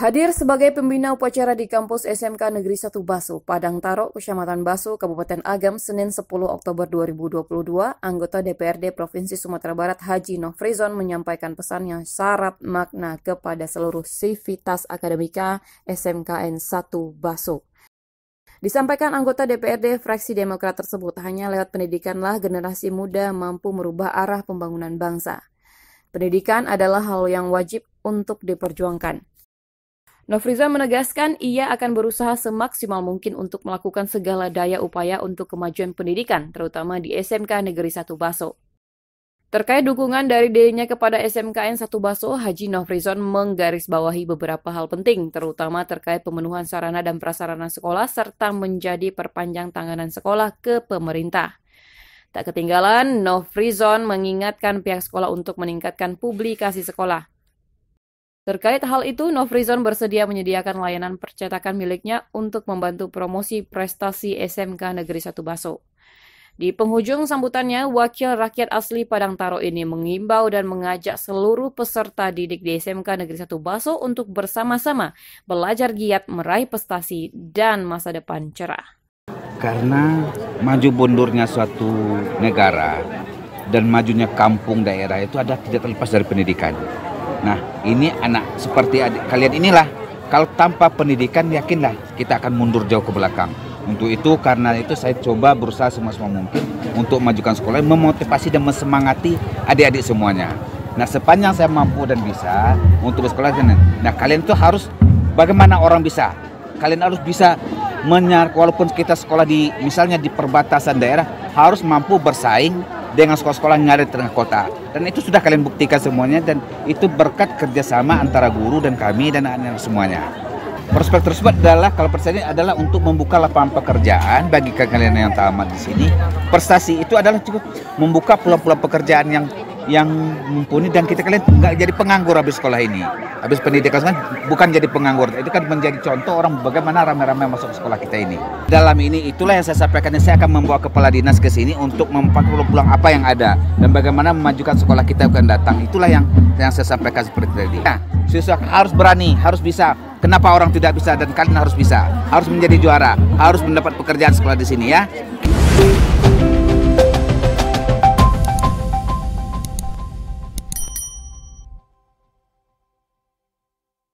Hadir sebagai pembina upacara di kampus SMK Negeri 1 Baso, Padang Taro, Kecamatan Baso, Kabupaten Agam, Senin 10 Oktober 2022, anggota DPRD Provinsi Sumatera Barat Haji Nofrizon menyampaikan pesan yang syarat makna kepada seluruh sivitas akademika SMKN 1 Baso. Disampaikan anggota DPRD fraksi Demokrat tersebut, hanya lewat pendidikanlah generasi muda mampu merubah arah pembangunan bangsa. Pendidikan adalah hal yang wajib untuk diperjuangkan. Nofrizon menegaskan ia akan berusaha semaksimal mungkin untuk melakukan segala daya upaya untuk kemajuan pendidikan, terutama di SMK Negeri 1 Baso. Terkait dukungan dari dirinya kepada SMKN 1 Baso, Haji Nofrizon menggarisbawahi beberapa hal penting, terutama terkait pemenuhan sarana dan prasarana sekolah serta menjadi perpanjang tanganan sekolah ke pemerintah. Tak ketinggalan, Nofrizon mengingatkan pihak sekolah untuk meningkatkan publikasi sekolah. Terkait hal itu, Nofrizon bersedia menyediakan layanan percetakan miliknya untuk membantu promosi prestasi SMK Negeri 1 Baso. Di penghujung sambutannya, Wakil Rakyat Asli Padang Taro ini mengimbau dan mengajak seluruh peserta didik di SMK Negeri 1 Baso untuk bersama-sama belajar giat meraih prestasi dan masa depan cerah. Karena maju mundurnya suatu negara dan majunya kampung daerah itu ada tidak terlepas dari pendidikan. Nah, ini anak seperti kalian inilah, kalau tanpa pendidikan yakinlah kita akan mundur jauh ke belakang. Untuk itu, karena itu saya coba berusaha semaksimal mungkin untuk memajukan sekolah, memotivasi dan mesemangati adik-adik semuanya. Nah, sepanjang saya mampu dan bisa untuk bersekolah, nah kalian itu harus, bagaimana orang bisa? Kalian harus bisa walaupun kita sekolah di, misalnya di perbatasan daerah, harus mampu bersaing dengan sekolah-sekolah yang ada di tengah kota. Dan itu sudah kalian buktikan semuanya, dan itu berkat kerjasama antara guru dan kami dan anak-anak semuanya. Prospek tersebut adalah, kalau pertanyaan adalah untuk membuka lapangan pekerjaan bagi kalian yang tamat di sini. Prestasi itu adalah cukup membuka peluang-peluang pekerjaan yang mumpuni, dan kita kalian nggak jadi penganggur habis sekolah ini. Habis pendidikan kan bukan jadi penganggur. Itu kan menjadi contoh orang bagaimana ramai-ramai masuk ke sekolah kita ini. Dalam ini itulah yang saya sampaikan, saya akan membawa kepala dinas ke sini untuk membantu peluang apa yang ada dan bagaimana memajukan sekolah kita akan datang. Itulah yang saya sampaikan seperti tadi. Nah, siswa harus berani, harus bisa. Kenapa orang tidak bisa dan kalian harus bisa? Harus menjadi juara, harus mendapat pekerjaan sekolah di sini ya.